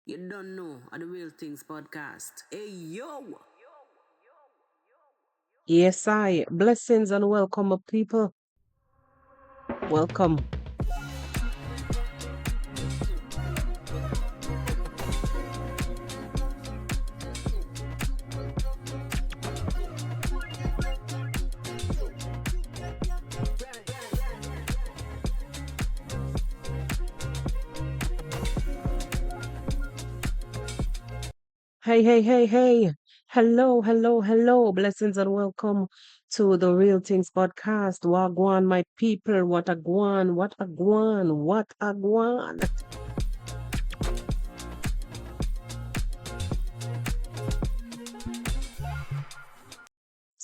You don't know at the Real Things podcast. Hey yo! Yes, I. Blessings and welcome, people. Welcome. Hey, hey, hey, hey. Hello, hello, hello. Blessings and welcome to the Real Things podcast. Wagwan, my people. What a guan, what a guan, what a guan.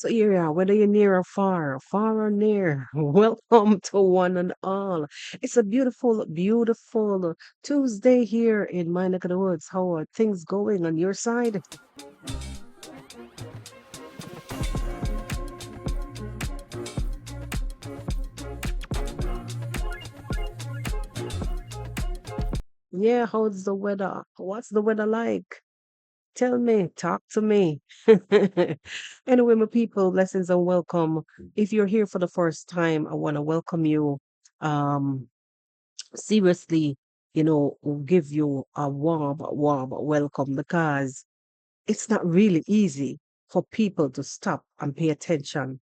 So, yeah, whether you're near or far, far or near, welcome to one and all. It's a beautiful, beautiful Tuesday here in my neck of the woods. How are things going on your side? Yeah, how's the weather? What's the weather like? Tell me, talk to me. Anyway, my people, blessings and welcome. If you're here for the first time, I want to welcome you. Um, seriously, give you a warm, warm welcome because it's not really easy for people to stop and pay attention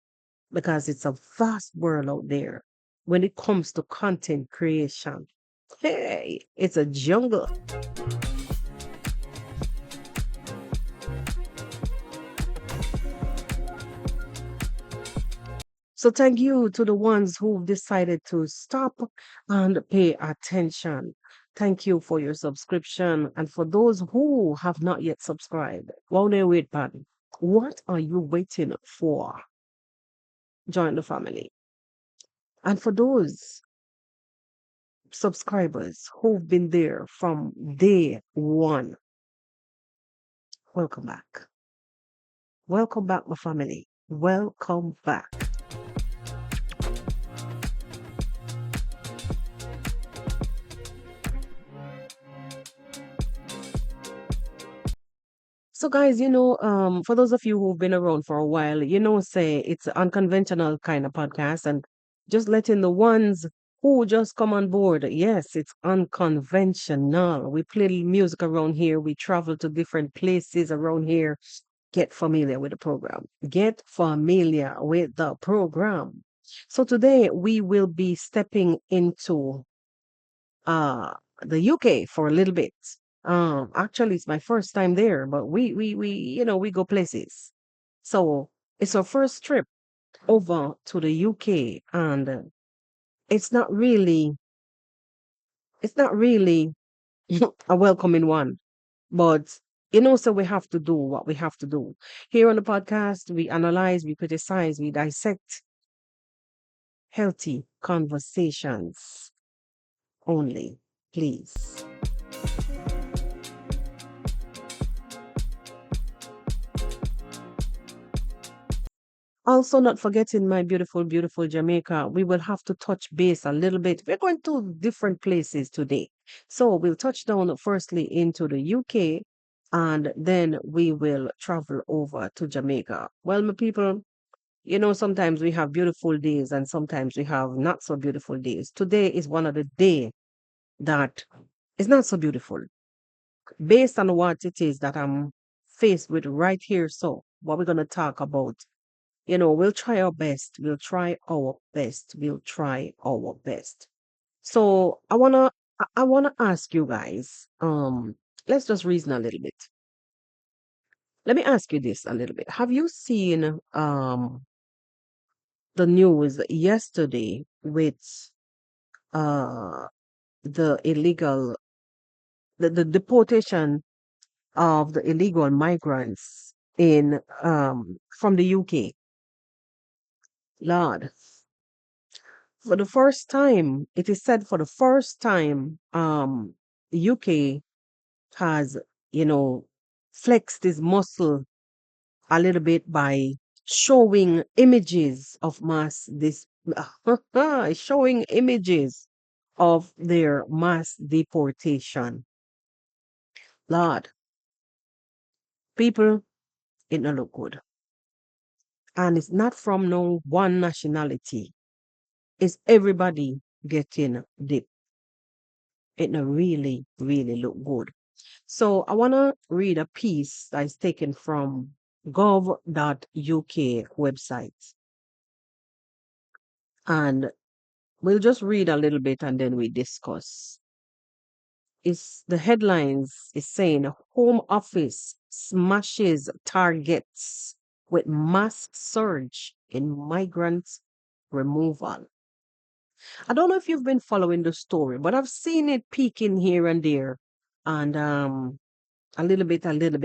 because it's a vast world out there when it comes to content creation. Hey, it's a jungle. So thank you to the ones who've decided to stop and pay attention. Thank you for your subscription. And for those who have not yet subscribed, while they wait, pardon, what are you waiting for? Join the family. And for those subscribers who've been there from day one, welcome back. Welcome back, my family. Welcome back. So guys, for those of you who've been around for a while, say it's an unconventional kind of podcast and just letting the ones who just come on board. Yes, it's unconventional. We play music around here. We travel to different places around here. Get familiar with the program. Get familiar with the program. So today we will be stepping into uh the UK for a little bit. Actually, it's my first time there, but we go places. So it's our first trip over to the UK, and it's not really, it's not really a welcoming one, but so we have to do what we have to do. Here on the podcast, we analyze, we criticize, we dissect healthy conversations only, please. Also, not forgetting my beautiful, beautiful Jamaica, we will have to touch base a little bit. We're going to different places today. So we'll touch down firstly into the UK and then we will travel over to Jamaica. Well, my people, sometimes we have beautiful days and sometimes we have not so beautiful days. Today is one of the day that is not so beautiful based on what it is that I'm faced with right here. So what we're going to talk about, we'll try our best. We'll try our best. We'll try our best. So I wanna ask you guys, let's just reason a little bit. Let me ask you this a little bit. Have you seen the news yesterday with uh the illegal the deportation of the illegal migrants in from the UK? Lord, for the first time, it is said for the first time, the UK has, you know, flexed its muscle a little bit by showing images of showing images of their mass deportation. Lord, people, it not look good. And it's not from no one nationality. It's everybody getting dip. It not really, really look good. So I want to read a piece that is taken from gov.uk website. And we'll just read a little bit and then we discuss. Is the headlines is saying Home Office smashes targets with mass surge in migrant removal. I don't know if you've been following the story, but I've seen it peeking here and there, and a little bit,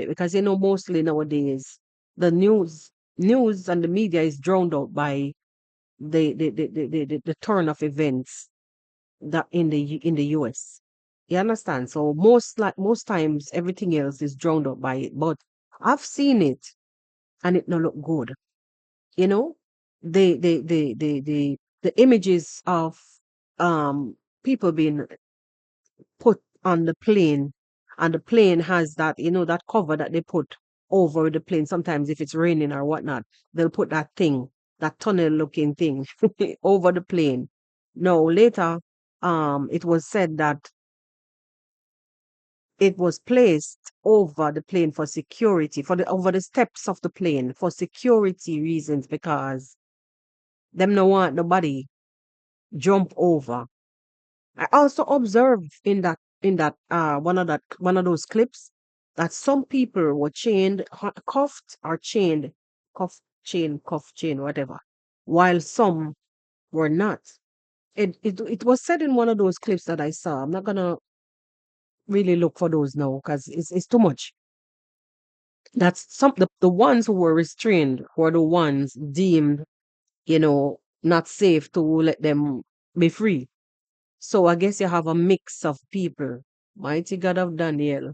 because mostly nowadays the news and the media is drowned out by the turn of events that in the US. You understand? So most times everything else is drowned out by it. But I've seen it and it not look good. You know? The images of people being put on the plane, and the plane has that, that cover that they put over the plane. Sometimes if it's raining or whatnot, they'll put that thing, that tunnel looking thing over the plane. No, later, it was said that it was placed over the plane for security, over the steps of the plane for security reasons, because them no want nobody jump over. I also observed in one of those clips that some people were chained, cuffed or chained, cuff chain, whatever, while some were not. It was said in one of those clips that I saw. I'm not gonna really look for those now because it's too much. That's the ones who were restrained were the ones deemed, not safe to let them be free. So I guess you have a mix of people. Mighty God of Daniel.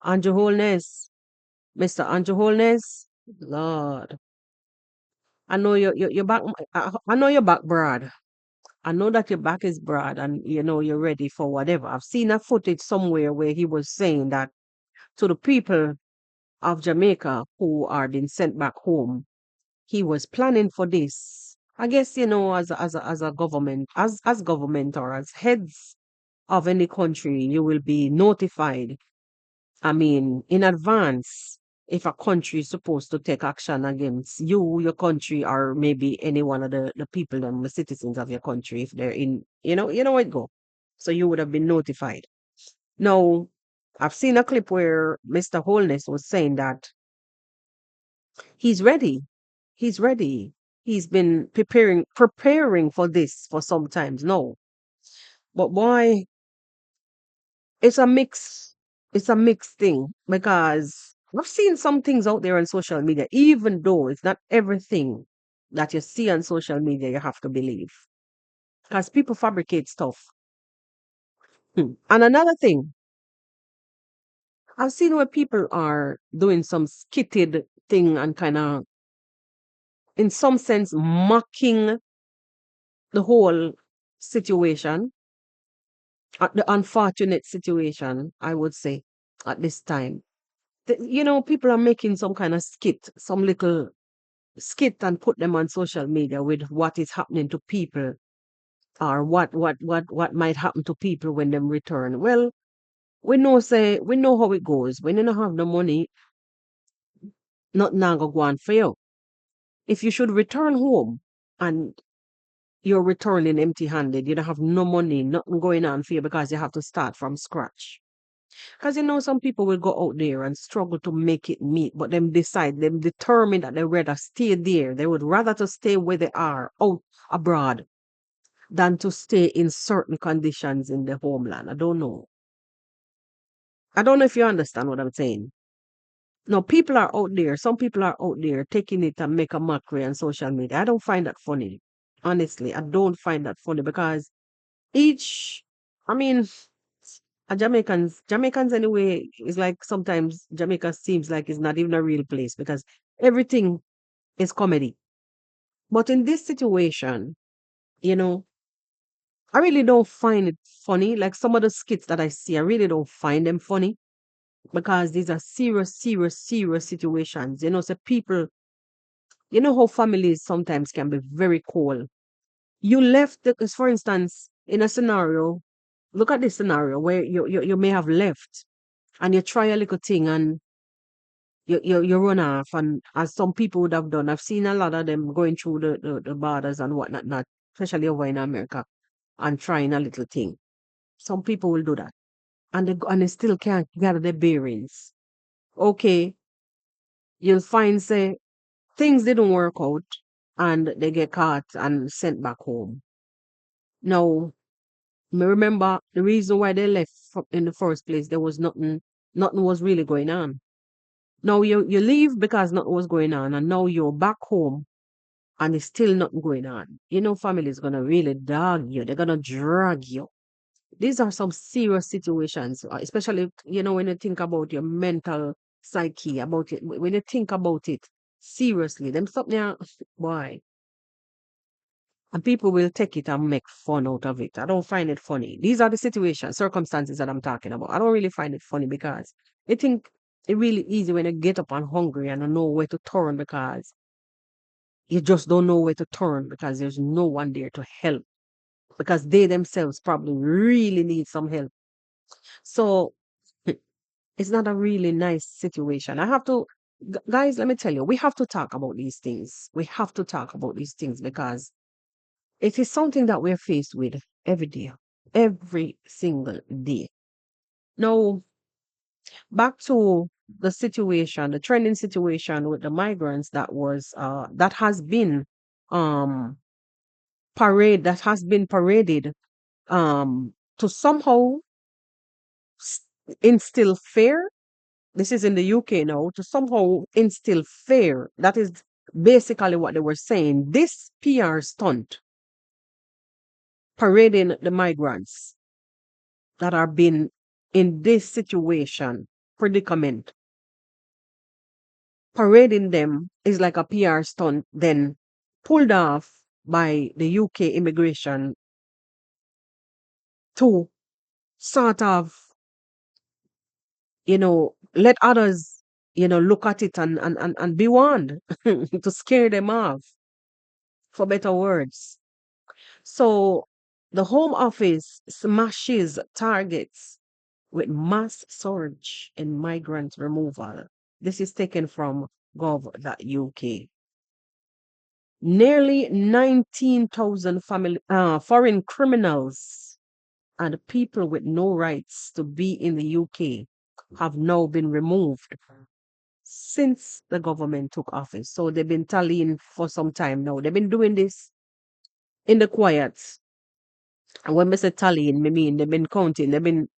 Andrew Holness. Mr. Andrew Holness. Lord. I know you're back. I know you're back, Brad. I know that your back is broad and you're ready for whatever. I've seen a footage somewhere where he was saying that to the people of Jamaica who are being sent back home, he was planning for this. I guess, as a government, as government or as heads of any country, you will be notified, I mean, in advance, if a country is supposed to take action against you, your country, or maybe any one of the people and the citizens of your country, if they're in, you know where it go. So you would have been notified. Now, I've seen a clip where Mr. Holness was saying that he's ready. He's ready. He's been preparing for this for some times now. But why it's a mix. It's a mixed thing because I've seen some things out there on social media, even though it's not everything that you see on social media you have to believe. Because people fabricate stuff. And another thing, I've seen where people are doing some skitted thing and kind of, in some sense, mocking the whole situation, the unfortunate situation, I would say, at this time. People are making some kind of some little skit and put them on social media with what is happening to people, or what might happen to people when them return. Well, we know how it goes. When you don't have no money, nothing now go on for you. If you should return home and you're returning empty handed, you don't have no money, nothing going on for you because you have to start from scratch. Because some people will go out there and struggle to make it meet, but them determined that they rather stay there. They would rather to stay where they are, out abroad, than to stay in certain conditions in the homeland. I don't know. I don't know if you understand what I'm saying. No, people are out there. Some people are out there taking it and make a mockery on social media. I don't find that funny. Honestly, I don't find that funny because each, I mean, Jamaicans anyway, is like sometimes Jamaica seems like it's not even a real place because everything is comedy. But in this situation, you know, I really don't find it funny. Like some of the skits that I see, I really don't find them funny. because these are serious, serious, serious situations. So people, how families sometimes can be very cold. You left, for instance, in a scenario, look at this scenario where you may have left and you try a little thing and you run off, and as some people would have done. I've seen a lot of them going through the borders and whatnot, not especially over in America, and trying a little thing. Some people will do that. And they still can't gather their bearings. Okay, you'll find say things didn't work out and they get caught and sent back home. Now, me remember the reason why they left in the first place, there was nothing was really going on. Now you leave because nothing was going on, and now you're back home and there's still nothing going on. Family is gonna really dog you. They're gonna drag you. These are some serious situations, especially when you think about your mental psyche, about it. When you think about it seriously, them something boy, and people will take it and make fun out of it. I don't find it funny. These are the situations, circumstances that I'm talking about. I don't really find it funny because I think it really easy when you get up and hungry and don't know where to turn because you just don't know where to turn because there's no one there to help because they themselves probably really need some help. So it's not a really nice situation. I have to, guys, let me tell you, we have to talk about these things. We have to talk about these things because it is something that we're faced with every day, every single day. Now, back to the situation, the trending situation with the migrants that has been um that has been paraded to somehow s- instill fear. This is in the UK now, to somehow instill fear. That is basically what they were saying. This PR stunt parading the migrants that are being in this situation, predicament, parading them is like a PR stunt, then pulled off by the UK immigration to sort of, let others, look at it and be warned to scare them off, for better words. So the Home Office smashes targets with mass surge in migrant removal. This is taken from gov.uk. Nearly 19,000 foreign criminals and people with no rights to be in the UK have now been removed since the government took office. So they've been tallying for some time now. They've been doing this in the quiet. And when we say tallying, I mean they've been counting, they've been,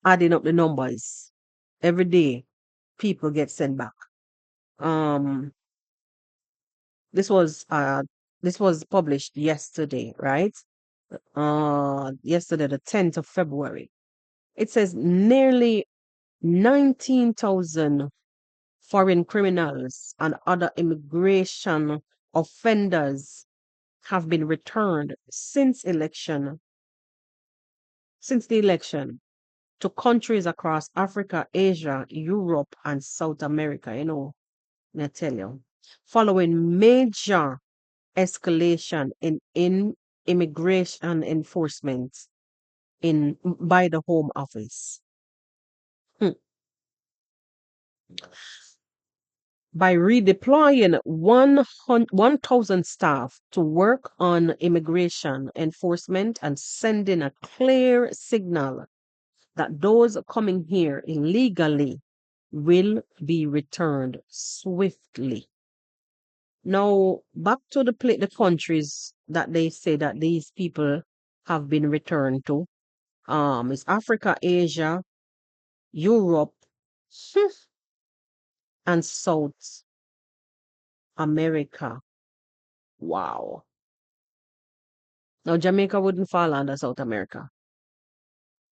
adding up the numbers. Every day, people get sent back. Um, this was published yesterday, right? Yesterday, the 10th of February. It says nearly 19,000 foreign criminals and other immigration offenders have been returned since the election to countries across Africa, Asia, Europe, and South America. I tell you, following major escalation in immigration enforcement by the Home Office. Hmm. By redeploying 1,000 staff to work on immigration enforcement and sending a clear signal that those coming here illegally will be returned swiftly. Now, back to the countries that they say that these people have been returned to. It's Africa, Asia, Europe, and South America. Wow. Now, Jamaica wouldn't fall under South America.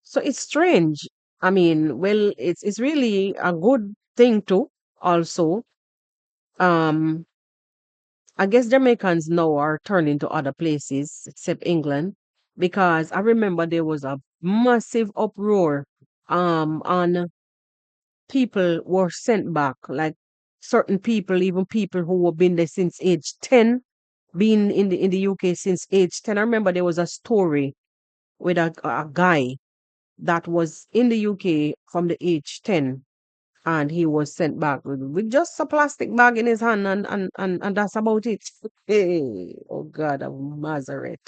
So it's strange. I mean, well, it's really a good thing too, also. Um, I guess Jamaicans now are turning to other places except England because I remember there was a massive uproar on people were sent back, like certain people, even people who have been there since age 10, been in the UK since age 10. I remember there was a story with a guy that was in the UK from the age 10, and he was sent back with just a plastic bag in his hand, and that's about it. Hey, oh God of Nazareth.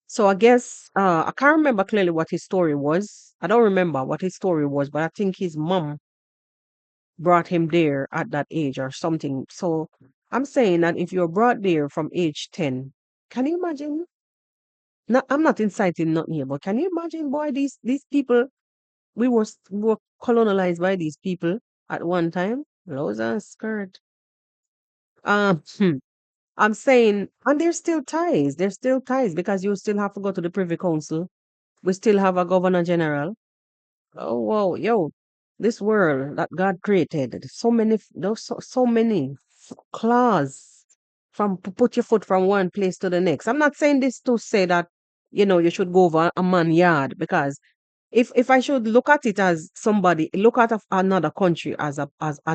So I guess I can't remember clearly what his story was. I don't remember what his story was, but I think his mom brought him there at that age or something. So I'm saying that if you're brought there from age 10, can you imagine? No, I'm not inciting nothing here, but can you imagine, boy, these people, we were colonized by these people at one time. Blows and skirt. Hmm, I'm saying, and there's still ties. There's still ties because you still have to go to the Privy Council. We still have a Governor General. Oh, wow, yo, this world that God created, there's so many, there's so many claws from put your foot from one place to the next. I'm not saying this to say that, you should go over a man yard, because if I should look at it as somebody, look at another country as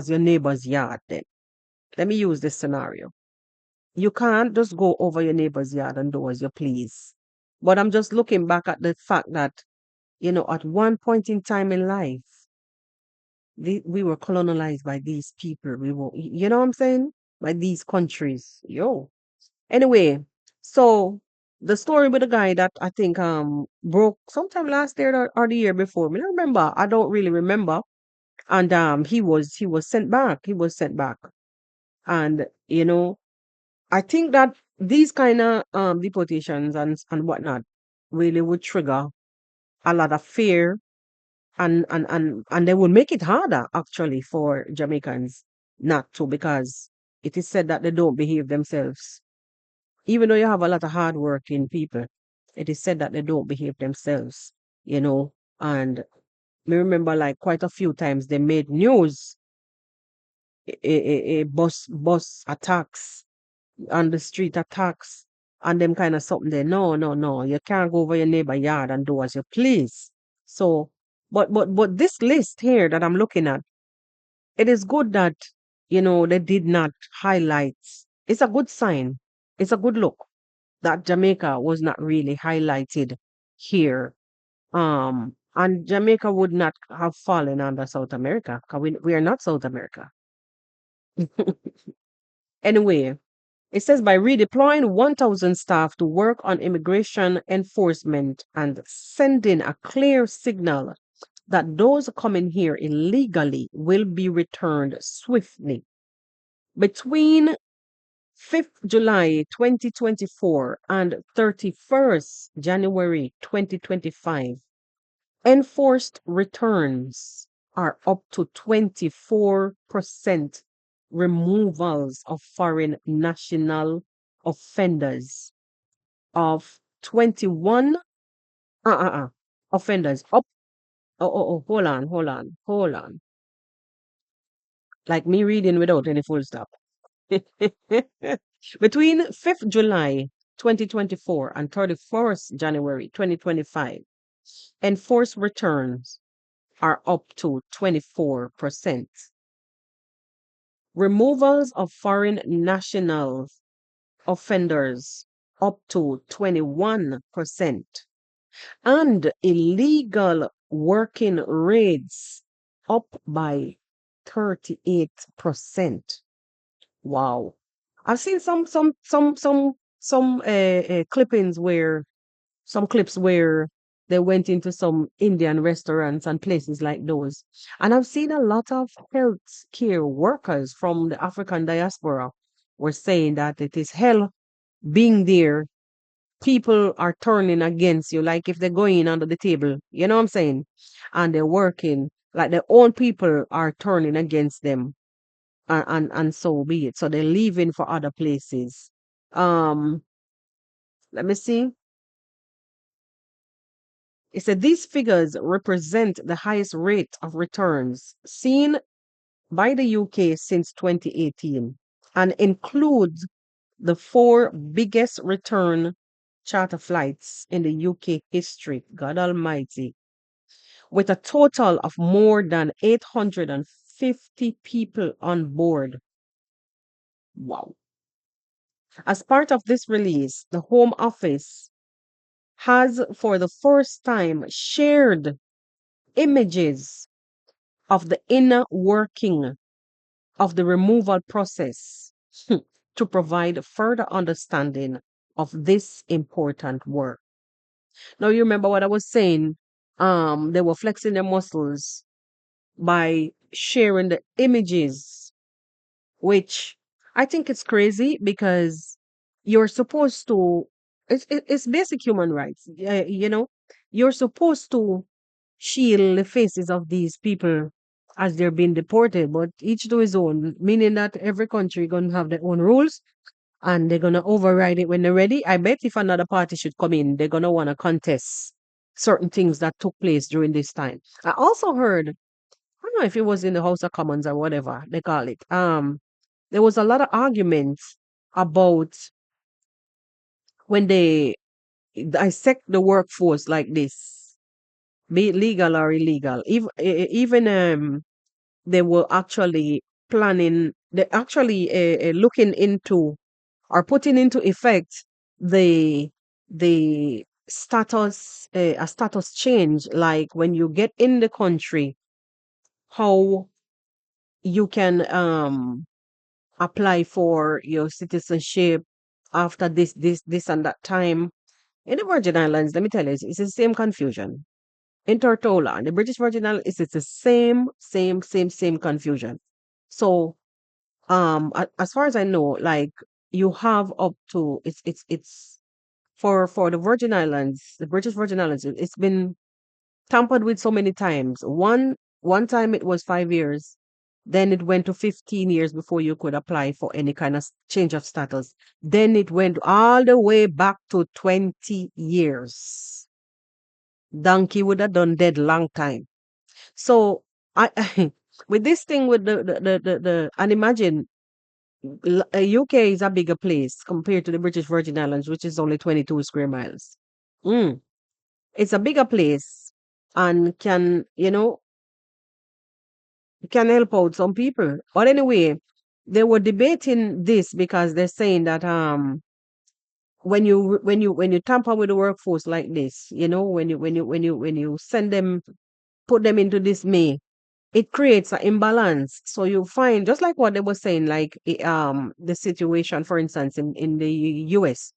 your neighbor's yard, then let me use this scenario. You can't just go over your neighbor's yard and do as you please. But I'm just looking back at the fact that, at one point in time in life, we were colonized by these people. We were, you know what I'm saying? By these countries. Yo. Anyway, so the story with the guy that I think broke sometime last year or the year before. I don't remember. I don't really remember. And he was sent back. He was sent back. And I think that these kind of deportations and whatnot really would trigger a lot of fear, and they will make it harder actually for Jamaicans not to, because it is said that they don't behave themselves. Even though you have a lot of hardworking people, it is said that they don't behave themselves, you know. And me remember, like, quite a few times they made news, bus attacks, on the street attacks, and them kind of something there. No, no, no, you can't go over your neighbor yard and do as you please. So, but this list here that I'm looking at, it is good that they did not highlight. It's a good sign. It's a good look that Jamaica was not really highlighted here. And Jamaica would not have fallen under South America, because we are not South America. Anyway, it says by redeploying 1,000 staff to work on immigration enforcement and sending a clear signal that those coming here illegally will be returned swiftly. Between 5th July 2024 and 31st January 2025, enforced returns are up to 24% removals of foreign national offenders, of 21 offenders up. Oh, hold on. Like me reading without any full stop. Between 5th July 2024 and 31st January 2025, enforced returns are up to 24%. Removals of foreign national offenders up to 21%. And illegal working raids up by 38%. Wow. I've seen some clippings where some clips where they went into some Indian restaurants and places like those. And I've seen a lot of health care workers from the African diaspora were saying that it is hell being there. People are turning against you, like if they're going under the table, you know what I'm saying? And they're working, like their own people are turning against them, and so be it. So they're leaving for other places. Um, Let me see. It said these figures represent the highest rate of returns seen by the UK since 2018, and includes the four biggest return charter flights in the UK history. God Almighty. with a total of more than 850 people on board. Wow. As part of this release, the Home Office has for the first time shared images of the inner working of the removal process to provide further understanding of this important work. Now, you remember what I was saying? They were flexing their muscles by sharing the images, which I think it's crazy because you're supposed to, it's basic human rights. You're supposed to shield the faces of these people as they're being deported, but each to his own, meaning that every country gonna have their own rules and they're gonna override it when they're ready. I bet if another party should come in, they're gonna wanna contest certain things that took place during this time. I also heard, I don't know if it was in the House of Commons or whatever they call it. There was a lot of arguments about when they dissect the workforce like this, be it legal or illegal. Even they were actually planning, they actually looking into or putting into effect the status, a status change, like when you get in the country, how you can apply for your citizenship after this and that time. In the Virgin Islands, let me tell you, it's the same confusion. In Tortola, the British Virgin Islands, it's the same confusion. So, as far as I know, like you have up to it's for the Virgin Islands, the British Virgin Islands, it's been tampered with so many times. One time it was 5 years, then it went to 15 years before you could apply for any kind of change of status. Then it went all the way back to 20 years. Donkey would have done dead long time. So I with this thing with and imagine UK is a bigger place compared to the British Virgin Islands, which is only 22 square miles. Mm. It's a bigger place and can help out some people. But anyway, they were debating this because they're saying that when you tamper with the workforce like this, when you send them, put them into this May, it creates an imbalance. So you find, just like what they were saying, like the situation, for instance, in the US,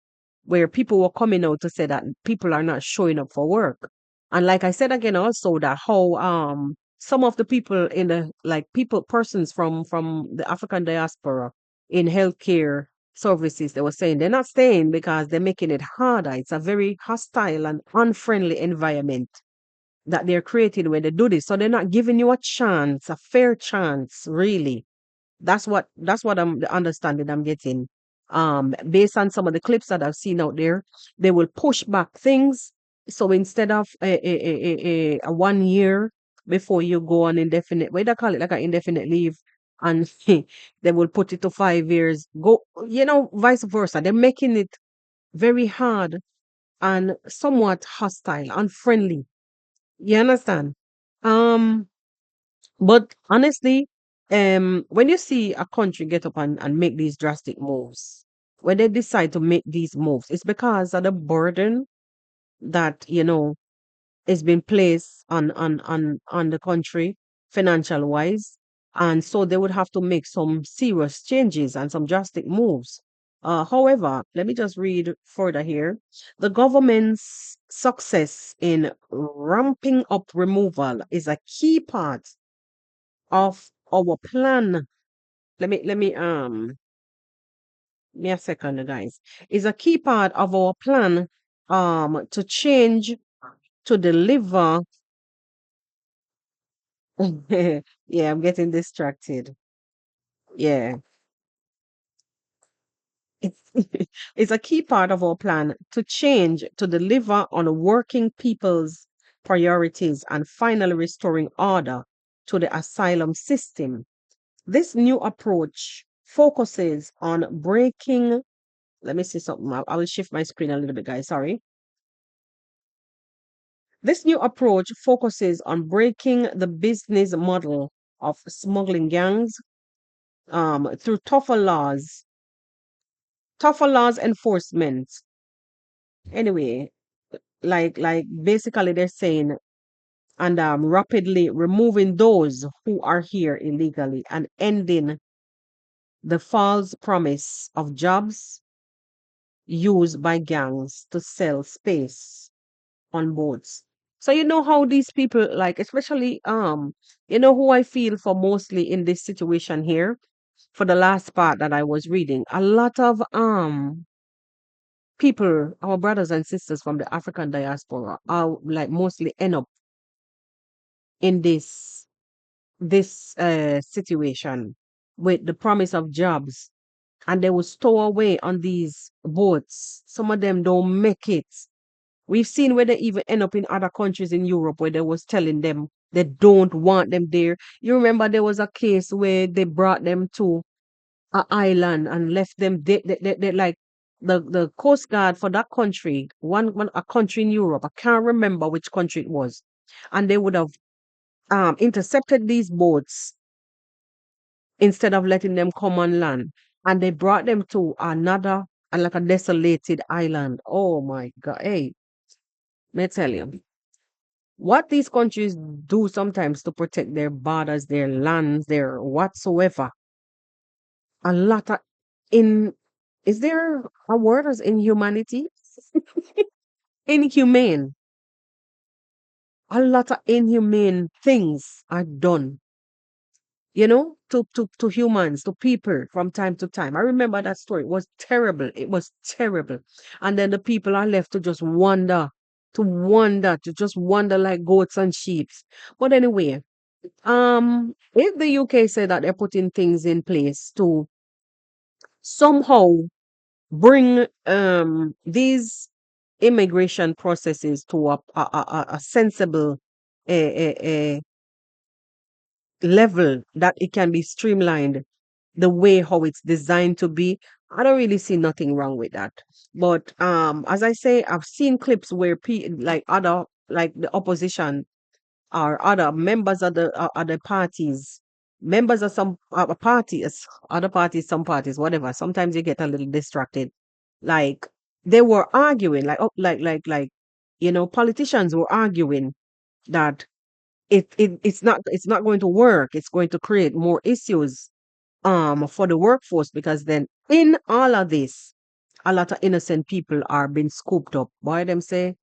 where people were coming out to say that people are not showing up for work. And like I said again, also that how some of the people in the like people persons from the African diaspora in healthcare services, they were saying they're not staying because they're making it harder. It's a very hostile and unfriendly environment that they're creating when they do this. So they're not giving you a chance, a fair chance, really. That's what I'm the understanding I'm getting. Based on some of the clips that I've seen out there, they will push back things. So instead of a 1 year before you go on indefinite, what do they call it, like an indefinite leave, and they will put it to 5 years. Go, vice versa. They're making it very hard and somewhat hostile, unfriendly. You understand? Um, but honestly, when you see a country get up and make these drastic moves, when they decide to make these moves, it's because of the burden that, is being placed on the country financial wise. And so they would have to make some serious changes and some drastic moves. However, let me just read further here. The government's success in ramping up removal is a key part of our plan. Let me a second, guys. Is a key part of our plan to change, to deliver. Yeah, I'm getting distracted. Yeah. It's it's a key part of our plan to change, to deliver on working people's priorities and finally restoring order to the asylum system. This new approach focuses on breaking. Let me see something. I will shift my screen a little bit, guys. Sorry. This new approach focuses on breaking the business model of smuggling gangs through tougher laws enforcement. Anyway, like basically they're saying and rapidly removing those who are here illegally and ending the false promise of jobs used by gangs to sell space on boats. So you know how these people like, especially you know who I feel for mostly in this situation here for the last part that I was reading. A lot of people, our brothers and sisters from the African diaspora are like mostly end up in this situation with the promise of jobs and they will stow away on these boats. Some of them don't make it. We've seen where they even end up in other countries in Europe where they was telling them they don't want them there. You remember there was a case where they brought them to an island and left them they like the coast guard for that country, one a country in Europe. I can't remember which country it was. And they would have intercepted these boats instead of letting them come on land. And they brought them to another, like a desolated island. Oh my God. Hey, let me tell you, what these countries do sometimes to protect their borders, their lands, their whatsoever. A lot of in, is there a word as inhumanity? Inhumane. A lot of inhumane things are done, to humans, to people from time to time. I remember that story. It was terrible. It was terrible. And then the people are left to just to just wander like goats and sheep. But anyway, if the UK say that they're putting things in place to somehow bring these immigration processes to a sensible level that it can be streamlined the way how it's designed to be, I don't really see nothing wrong with that. But as I say, I've seen clips where like other like the opposition or other members of the other parties, members of some parties, other parties, some parties, whatever. Sometimes you get a little distracted. Like they were arguing, like politicians were arguing that it's not going to work. It's going to create more issues for the workforce because then in all of this, a lot of innocent people are being scooped up. Why them say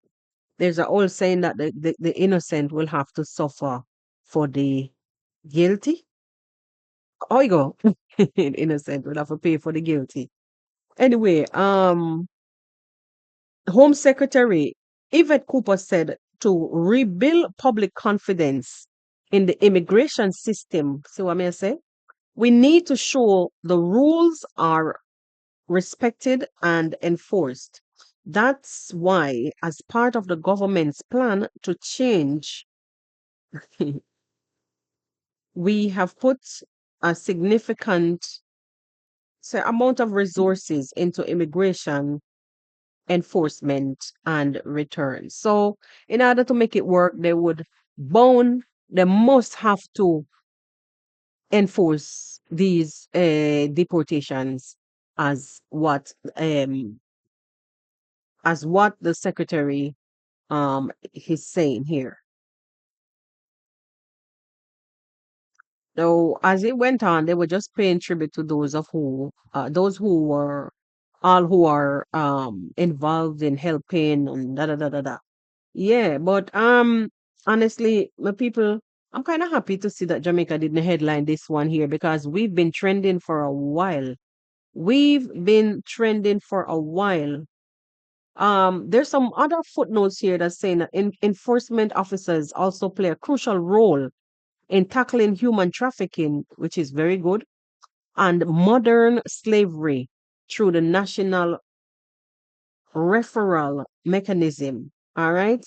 there's a old saying that the innocent will have to suffer for the guilty. Oh, you go. Innocent will have to pay for the guilty. Anyway, Home Secretary Yvette Cooper said to rebuild public confidence in the immigration system. See what I mean? Say we need to show the rules are respected and enforced. That's why, as part of the government's plan to change, we have put a significant amount of resources into immigration enforcement and return. So, in order to make it work, they must have to enforce these deportations as what um the secretary is saying here. So as it went on, they were just paying tribute to those who were all who are involved in helping and da da da da da. Yeah, but honestly, my people, I'm kind of happy to see that Jamaica didn't headline this one here because we've been trending for a while. We've been trending for a while. There's some other footnotes here that's saying that enforcement officers also play a crucial role in tackling human trafficking, which is very good, and modern slavery through the national referral mechanism. All right.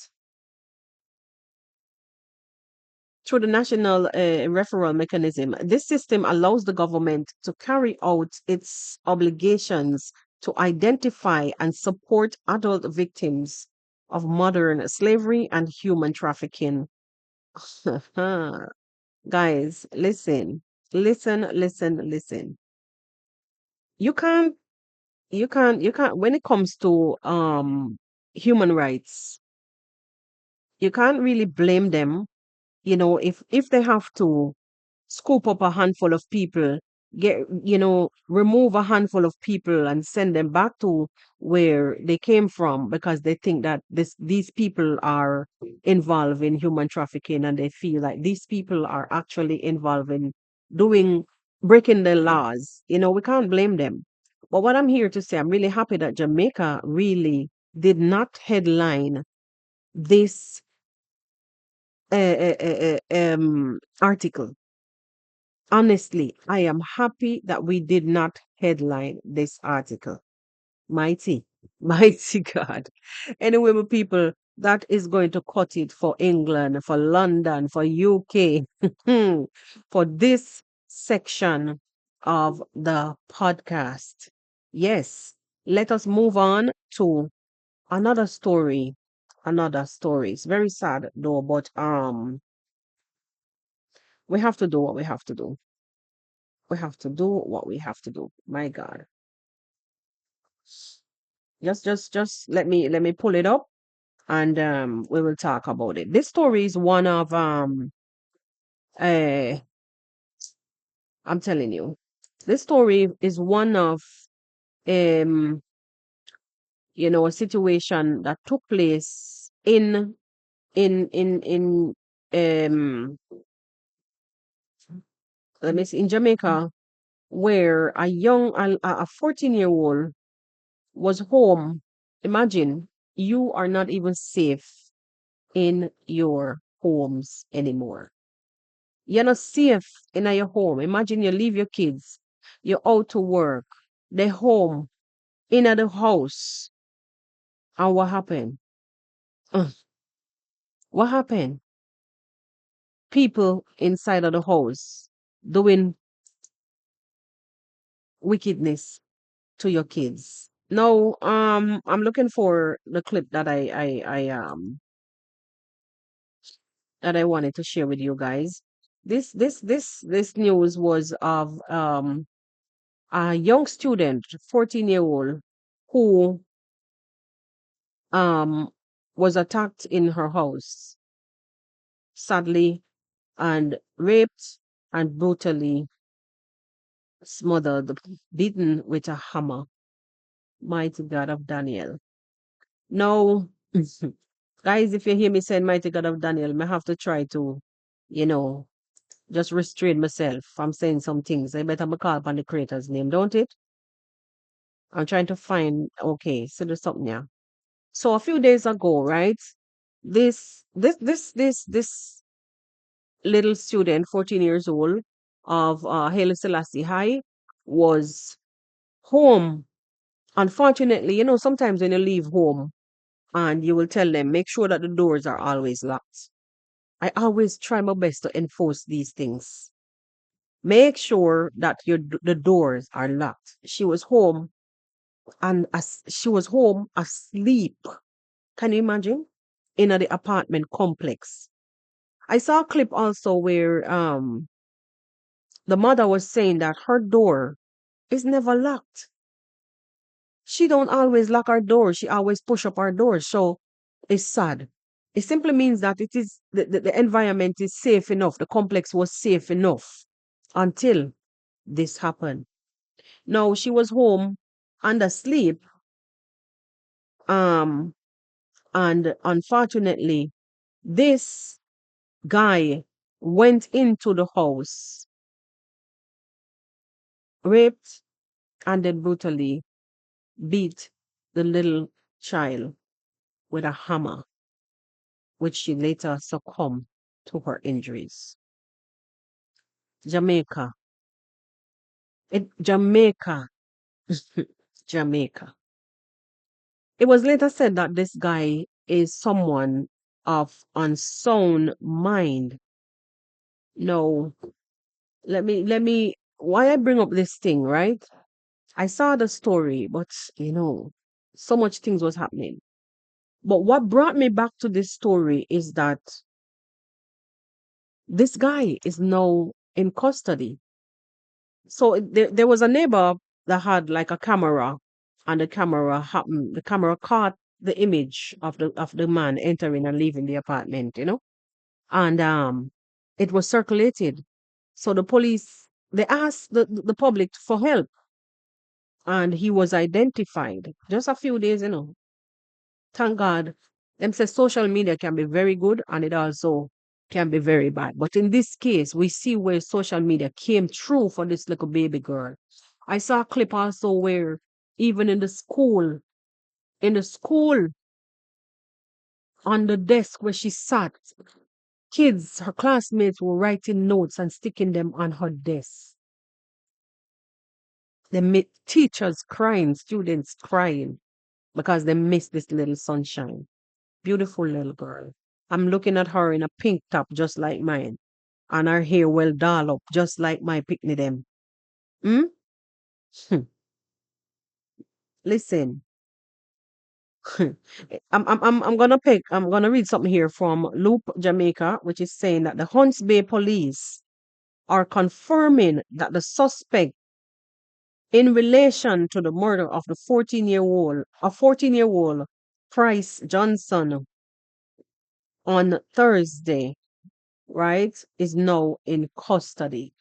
Through the national referral mechanism, this system allows the government to carry out its obligations to identify and support adult victims of modern slavery and human trafficking. Guys, listen, listen. You can't, you can't, when it comes to human rights, you can't really blame them, if they have to scoop up a handful of people, remove a handful of people and send them back to where they came from because they think that these people are involved in human trafficking, and they feel like these people are actually involved in doing breaking the laws. We can't blame them. But what I'm here to say, I'm really happy that Jamaica really did not headline this article. Honestly, I am happy that we did not headline this article. Mighty, mighty God. Anyway, my people, that is going to cut it for England, for London, for UK, for this section of the podcast. Yes, let us move on to another story. Another story. It's very sad though, but we have to do what we have to do. We have to do what we have to do. My God. Just let me pull it up, and we will talk about it. This story is one of uh I'm telling you. This story is one of um a situation that took place in um let me see, in Jamaica, where a 14-year-old was home. Imagine, you are not even safe in your homes anymore. You're not safe in your home. Imagine you leave your kids, you're out to work, they're home, in the house. And what happened? Uh, What happened? People inside of the house doing wickedness to your kids. Now, I'm looking for the clip that I wanted to share with you guys. This news was of a young student, 14-year-old, who um was attacked in her house, sadly, and raped and brutally smothered, beaten with a hammer. Mighty God of Daniel. Now, guys, if you hear me saying mighty God of Daniel, I have to try to, you know, just restrain myself from saying some things. I better me call upon the creator's name, don't it? I'm trying to find, okay, so there's something here. So a few days ago, right? This little student, 14 years old, of Haile Selassie High, was home. Unfortunately, sometimes when you leave home and you will tell them, make sure that the doors are always locked. I always try my best to enforce these things. Make sure that the doors are locked. She was home, and as she was home asleep. Can you imagine? In the apartment complex. I saw a clip also where the mother was saying that her door is never locked. She don't always lock her door. She always push up her door. So it's sad. It simply means that it is the environment is safe enough. The complex was safe enough until this happened. Now she was home and asleep. Um, and unfortunately, this guy went into the house, raped, and then brutally beat the little child with a hammer, which she later succumbed to her injuries. Jamaica. Jamaica. Jamaica. It was later said that this guy is someone of unsound mind. No, why I bring up this thing, right? I saw the story, but so much things was happening. But what brought me back to this story is that this guy is now in custody. So there was a neighbor that had like a camera, and the camera caught the image of the man entering and leaving the apartment, and it was circulated. So the police, they asked the public for help, and he was identified just a few days, thank God. Them say social media can be very good and it also can be very bad. But in this case, we see where social media came true for this little baby girl. I saw a clip also where even in the school, on the desk where she sat, kids, her classmates were writing notes and sticking them on her desk. They made teachers crying, students crying because they miss this little sunshine. Beautiful little girl. I'm looking at her in a pink top just like mine, and her hair well doll up just like my picnic them. Hmm? Listen, I'm gonna read something here from Loop Jamaica, which is saying that the Hunts Bay police are confirming that the suspect in relation to the murder of the 14-year-old Price Johnson on Thursday, right, is now in custody.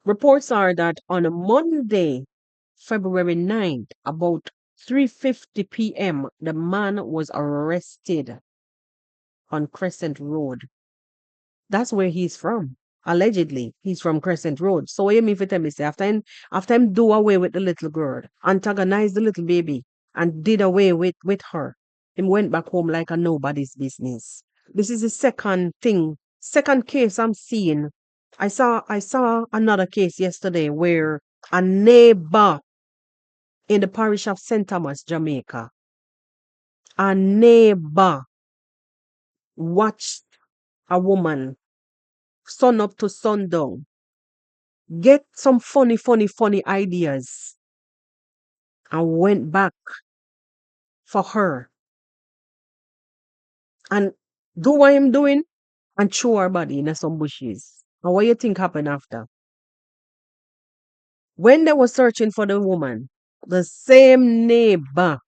Reports are that on a Monday, February 9th, about 3:50 p.m., the man was arrested on Crescent Road. That's where he's from. Allegedly, he's from Crescent Road. So what you mean for tell me say after him do away with the little girl, antagonized the little baby, and did away with her, him went back home like a nobody's business. This is the second case I'm seeing. I saw another case yesterday where a neighbor in the parish of St. Thomas, Jamaica, a neighbor watched a woman sun up to sundown, get some funny ideas, and went back for her and do what I'm doing and throw her body in some bushes. And what you think happened after? When they were searching for the woman, the same neighbor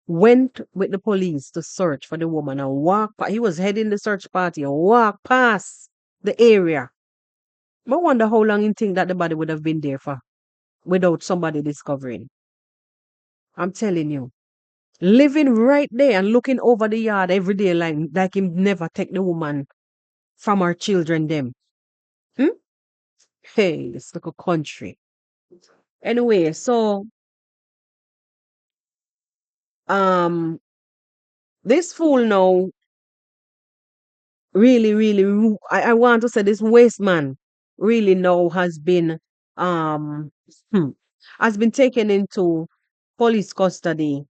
went with the police to search for the woman and he was heading the search party and walked past the area. I wonder how long you think that the body would have been there for without somebody discovering. I'm telling you. Living right there and looking over the yard every day like him never take the woman from our children them. Hmm? Hey, this little country. Anyway, so um this fool now really, I want to say this waste man really now um hmm, has been taken into police custody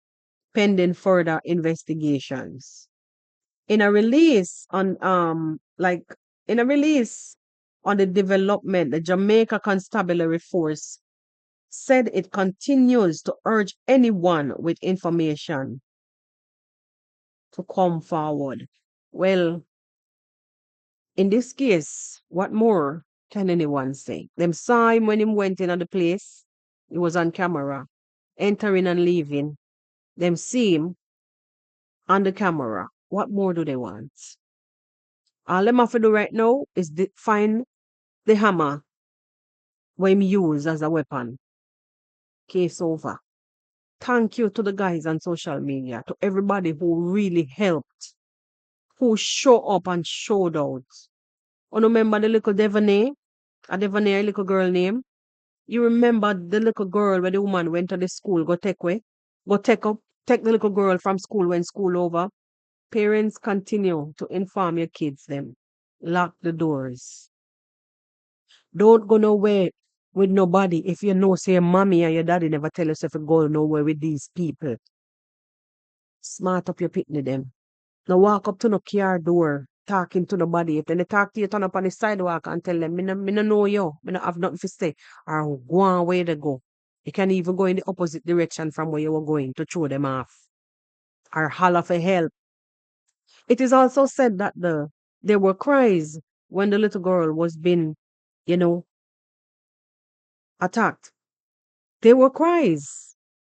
pending further investigations. In a release on in a release on the development, the Jamaica Constabulary Force said it continues to urge anyone with information to come forward. Well, in this case, what more can anyone say? Them saw him when he went in at the place. He was on camera, entering and leaving. Them see him on the camera. What more do they want? All them have to do right now is find the hammer where him use as a weapon. Case over. Thank you to the guys on social media, to everybody who really helped, who show up and showed out. Oh, remember the little Devonay? A Devonay, a little girl name? You remember the little girl where the woman went to the school, take the little girl from school when school over. Parents continue to inform your kids them. Lock the doors. Don't go nowhere with nobody if you know say your mommy and your daddy never tell us if you go nowhere with these people. Smart up your picnic them. Now walk up to no car door talking to nobody. If they talk to you, turn up on the sidewalk and tell them, me no know you. Me no have nothing to say. Or go on where they go. You can even go in the opposite direction from where you were going to throw them off. or holler for help. It is also said that there were cries when the little girl was being, you know, attacked. There were cries.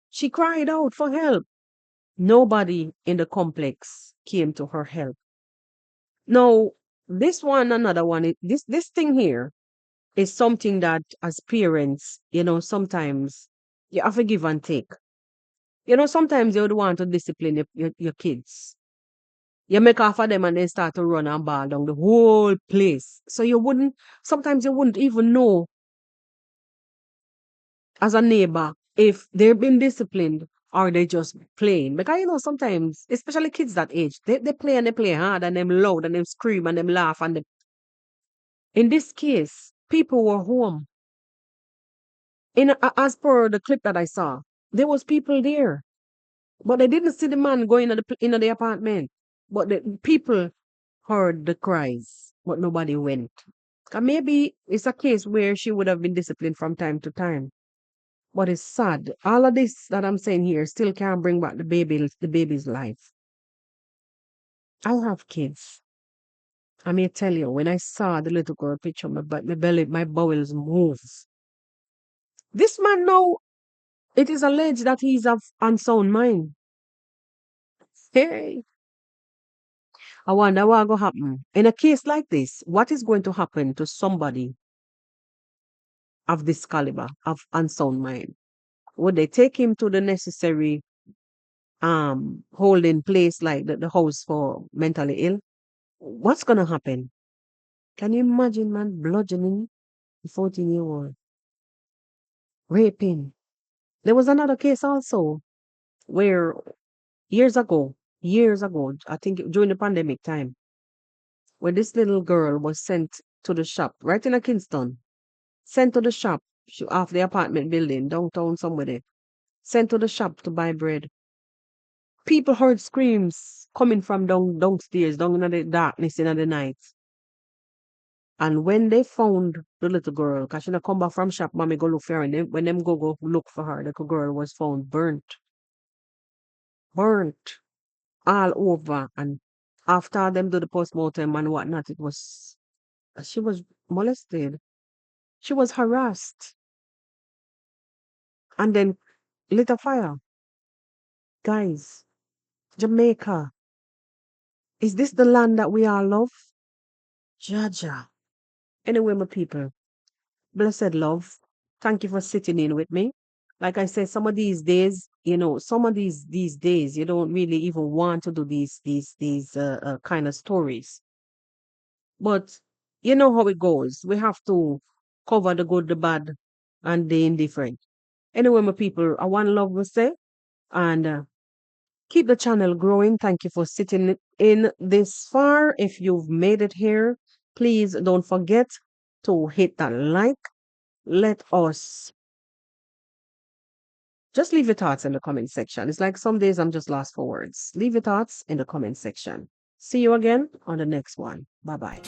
She cried out for help. Nobody in the complex came to her help. Now, this one, another one, this thing here is something that as parents, sometimes you have to give and take. Sometimes you would want to discipline your kids. You make half of them and they start to run and ball down the whole place. So sometimes you wouldn't even know as a neighbor if they've been disciplined or they just playing. Because sometimes, especially kids that age, they play and they play hard and them loud and them scream and them laugh and in this case, people were home. As per the clip that I saw, there was people there. But they didn't see the man going into the apartment. But the people heard the cries, but nobody went. And maybe it's a case where she would have been disciplined from time to time. But it's sad. All of this that I'm saying here still can't bring back the baby's life. I have kids. I may tell you, when I saw the little girl picture, my belly, my bowels move. This man now, it is alleged that he's of unsound mind. Hey, I wonder what will happen. In a case like this, what is going to happen to somebody of this caliber, of unsound mind? Would they take him to the necessary holding place like the house for mentally ill? What's gonna happen? Can you imagine, man, bludgeoning a 14-year-old, raping? There was another case also where years ago, I think during the pandemic time, where this little girl was sent to the shop right in a Kingston, sent to the shop off the apartment building downtown somewhere there, sent to the shop to buy bread. People heard screams coming from downstairs, down in the darkness in the night. And when they found the little girl, because she not come back from shop, mommy go look for her, and when them go look for her, the little girl was found burnt all over. And after them do the postmortem and whatnot, she was molested. She was harassed and then lit a fire. Guys, Jamaica, is this the land that we all love? Jaja. Anyway, my people, blessed love, thank you for sitting in with me. Like I said, some of these days, some of these days, you don't really even want to do these kind of stories. But you know how it goes. We have to cover the good, the bad, and the indifferent. Anyway, my people, I want love will say, and keep the channel growing. Thank you for sitting in this far. If you've made it here, please don't forget to hit that like. Let us just leave your thoughts in the comment section. It's like some days I'm just lost for words. Leave your thoughts in the comment section. See you again on the next one. Bye bye.